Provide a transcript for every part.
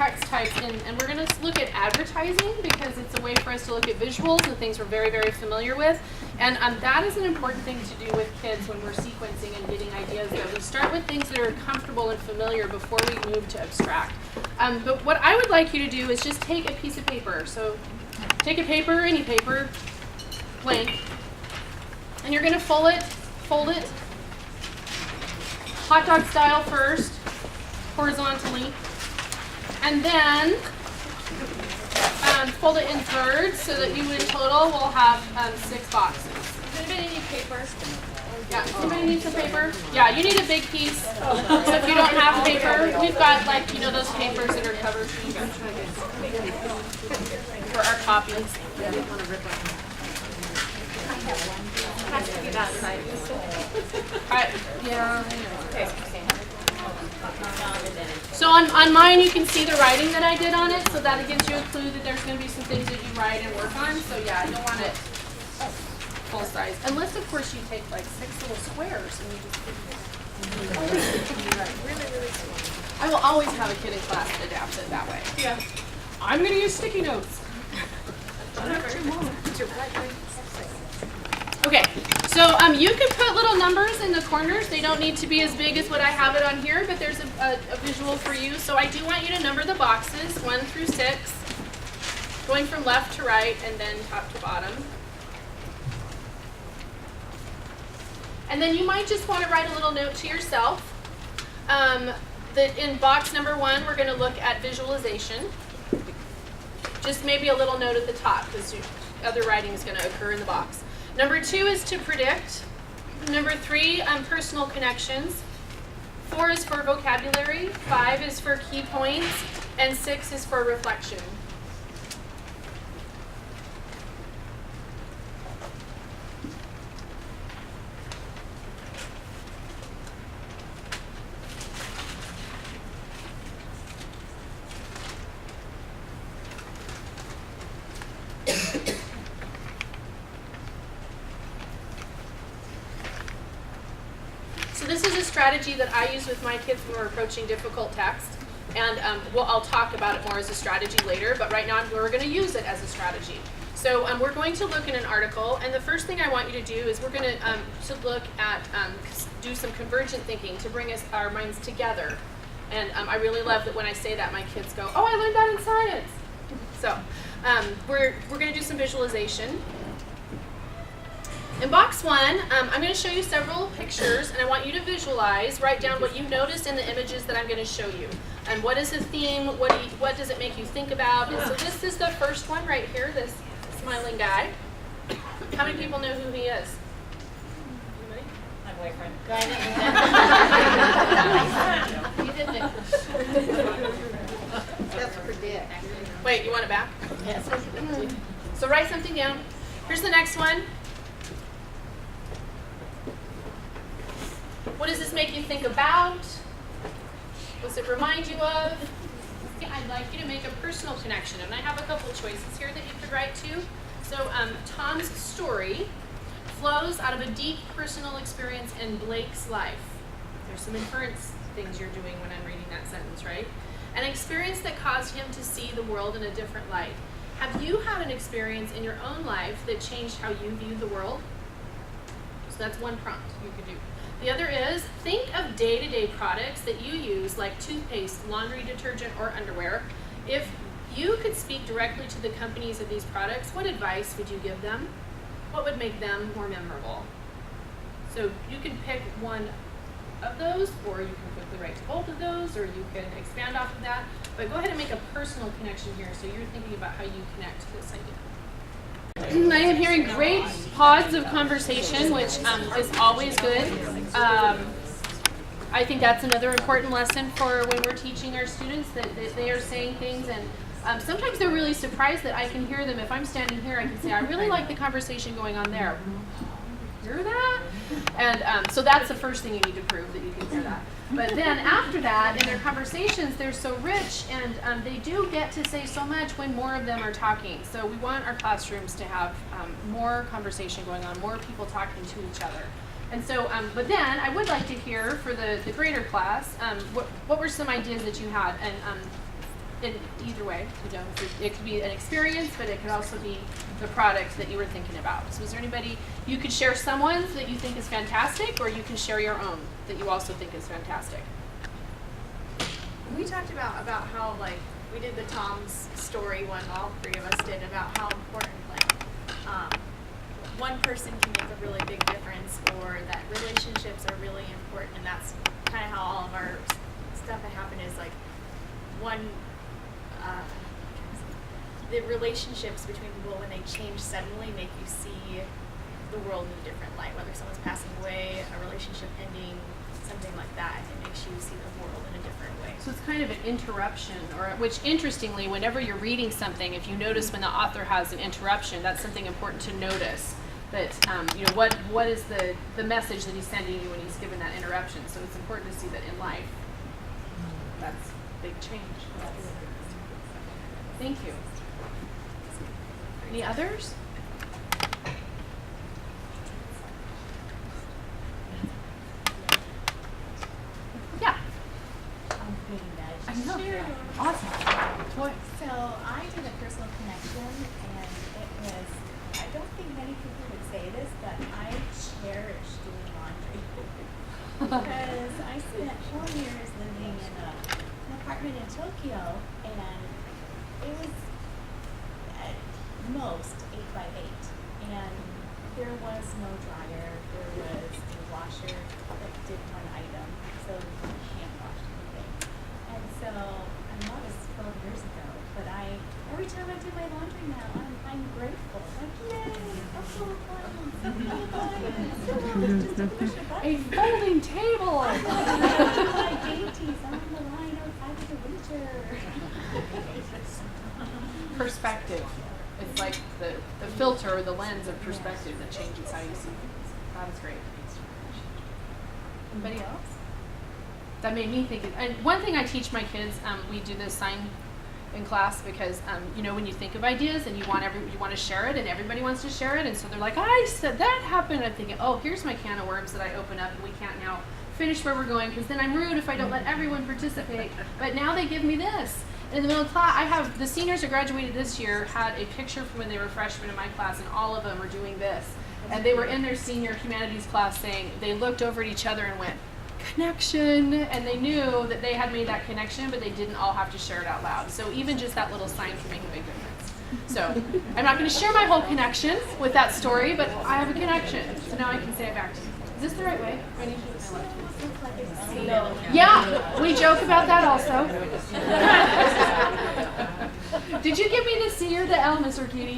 text types in, and we're going to look at advertising because it's a way for us to look at visuals and things we're very, very familiar with. And that is an important thing to do with kids when we're sequencing and getting ideas, that we start with things that are comfortable and familiar before we move to abstract. But what I would like you to do is just take a piece of paper. So take a paper, any paper, blank, and you're going to fold it, hot dog style first, horizontally, and then fold it in thirds so that you in total will have 6 boxes. Does anybody need paper? Yeah, somebody needs some paper? Yeah, you need a big piece. So if you don't have paper, we've got like, you know, those papers that are covered for our copies. Yeah, I know. Okay. So on mine, you can see the writing that I did on it, so that gives you a clue that there's going to be some things that you write and work on. So yeah, you'll want it full size. Unless, of course, you take like 6 little squares and you just I will always have a kid in class that adapts it that way. Yeah. I'm going to use sticky notes. Okay, so you can put little numbers in the corners. They don't need to be as big as what I have it on here, but there's a visual for you. So I do want you to number the boxes 1 through 6, going from left to right and then top to bottom. And then you might just want to write a little note to yourself. That in box number 1, we're going to look at visualization. Just maybe a little note at the top because other writing is going to occur in the box. Number 2 is to predict. Number 3, personal connections. 4 is for vocabulary. 5 is for key points. And 6 is for reflection. So this is a strategy that I use with my kids when we're approaching difficult text. And I'll talk about it more as a strategy later, but right now we're going to use it as a strategy. So we're going to look in an article, and the first thing I want you to do is we're going to look at, do some convergent thinking to bring our minds together. And I really love that when I say that, my kids go, oh, I learned that in science. So we're going to do some visualization. In box 1, I'm going to show you several pictures, and I want you to visualize, write down what you noticed in the images that I'm going to show you. And what is the theme, what does it make you think about? And so this is the first one right here, this smiling guy. How many people know who he is? Anybody? My boyfriend. That's predict. Wait, you want it back? Yes. So write something down. Here's the next one. What does this make you think about? What does it remind you of? I'd like you to make a personal connection, and I have a couple choices here that you could write to. So Tom's story flows out of a deep personal experience in Blake's life. There's some inference things you're doing when I'm reading that sentence, right? An experience that caused him to see the world in a different light. Have you had an experience in your own life that changed how you view the world? So that's one prompt you could do. The other is, think of day-to-day products that you use, like toothpaste, laundry detergent, or underwear. If you could speak directly to the companies of these products, what advice would you give them? What would make them more memorable? So you can pick one of those, or you can quickly write to both of those, or you can expand off of that. But go ahead and make a personal connection here, so you're thinking about how you connect to this idea. I am hearing great pods of conversation, which is always good. I think that's another important lesson for when we're teaching our students, that they are saying things, and sometimes they're really surprised that I can hear them. If I'm standing here, I can say, I really like the conversation going on there. Hear that? And so that's the first thing you need to prove, that you can hear that. But then after that, in their conversations, they're so rich, and they do get to say so much when more of them are talking. So we want our classrooms to have more conversation going on, more people talking to each other. And so, but then I would like to hear for the greater class, what were some ideas that you had? And in either way, it could be an experience, but it could also be the product that you were thinking about. So is there anybody, you could share someone's that you think is fantastic, or you can share your own that you also think is fantastic. We talked about how, like, we did the Tom's story one, all three of us did, about how important, like, one person can make a really big difference, or that relationships are really important, and that's kind of how all of our stuff that happened is, like, the relationships between people, when they change suddenly, make you see the world in a different light, whether someone's passing away, a relationship ending, something like that. It makes you see the world in a different way. So it's kind of an interruption, which interestingly, whenever you're reading something, if you notice when the author has an interruption, that's something important to notice. That what is the message that he's sending you when he's given that interruption? So it's important to see that in life. That's a big change. Thank you. Any others? Yeah. I know. Sure. Awesome. Boy. So I did a personal connection, and it was, I don't think many people would say this, but I cherish doing laundry. Because I spent 4 years living in an apartment in Tokyo, and it was at most 8 by 8. And there was no dryer, there was a washer that did one item, so you can't wash anything. And so, I know this was 12 years ago, but every time I do my laundry now, I'm grateful. Like, yay, a full appliance, a full appliance. Just a push a button. A folding table. My dainties on the line outside of the winter. Perspective. It's like the filter or the lens of perspective that changes how you see things. That is great. Anybody else? That made me think. And one thing I teach my kids, we do this sign in class because when you think of ideas and you want to share it and everybody wants to share it, and so they're like, I said that happened. I'm thinking, oh, here's my can of worms that I open up, and we can't now finish where we're going because then I'm rude if I don't let everyone participate. But now they give me this. In the middle of class, the seniors who graduated this year had a picture from when they were freshmen in my class, and all of them were doing this. And they were in their senior humanities class saying, they looked over at each other and went, connection, and they knew that they had made that connection, but they didn't all have to share it out loud. So even just that little sign can make a big difference. So I'm not going to share my whole connection with that story, but I have a connection. So now I can say it back to you. Is this the right way? Do I need to put my left hand? Yeah, we joke about that also. Did you give me the C or the L, Miss Orchidi?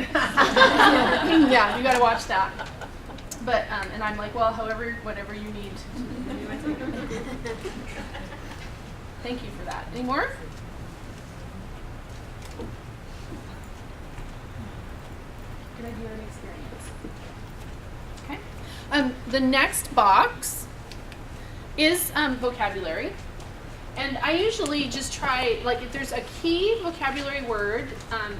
Yeah, you got to watch that. But and I'm like, well, whatever you need. Thank you for that. Any more? Good idea and experience. Okay. The next box is vocabulary. And I usually just try, like, if there's a key vocabulary word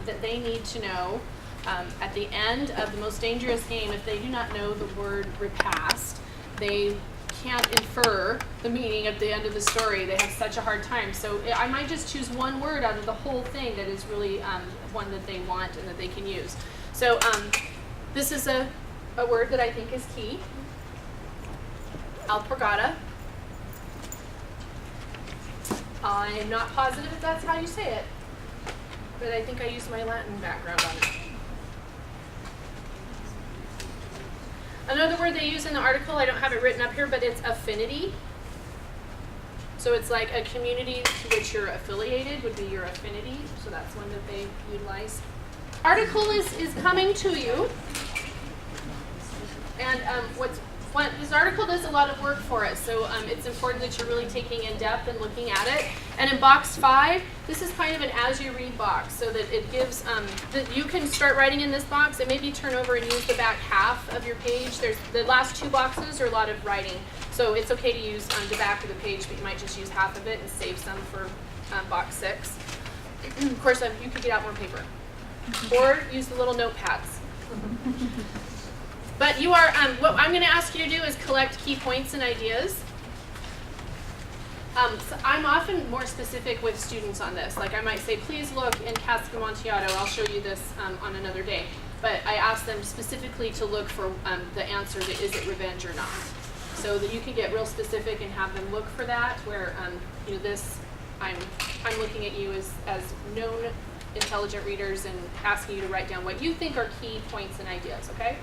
that they need to know at the end of the Most Dangerous Game, if they do not know the word repast, they can't infer the meaning at the end of the story. They have such a hard time. So I might just choose one word out of the whole thing that is really one that they want and that they can use. So this is a word that I think is key. Alpargata. I'm not positive if that's how you say it, but I think I used my Latin background on it. Another word they use in the article, I don't have it written up here, but it's affinity. So it's like a community to which you're affiliated would be your affinity. So that's one that they utilize. Article is coming to you. And this article does a lot of work for us, so it's important that you're really taking in depth and looking at it. And in box 5, this is kind of an as you read box, so that it gives, that you can start writing in this box and maybe turn over and use the back half of your page. There's the last 2 boxes are a lot of writing, so it's okay to use the back of the page, but you might just use half of it and save some for box 6. Of course, you could get out more paper, or use the little notepads. But you are, what I'm going to ask you to do is collect key points and ideas. So I'm often more specific with students on this. Like I might say, please look in Casca Amontillado. I'll show you this on another day. But I ask them specifically to look for the answer to is it revenge or not. So that you can get real specific and have them look for that. Where you know this, I'm looking at you as known intelligent readers and asking you to write down what you think are key points and ideas. Okay.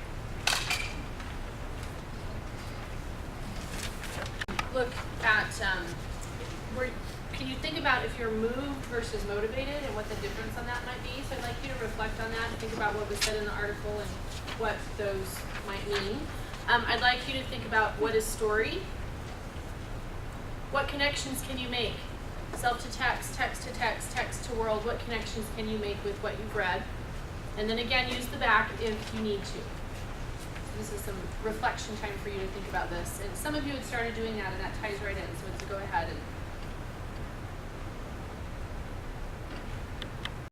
Look at where can you think about if you're moved versus motivated and what the difference on that might be. So I'd like you to reflect on that and think about what was said in the article and what those might mean. I'd like you to think about what is story. What connections can you make? Self to text, text to text, text to world. What connections can you make with what you've read? And then again, use the back if you need to. This is some reflection time for you to think about this. And some of you had started doing that, and that ties right in.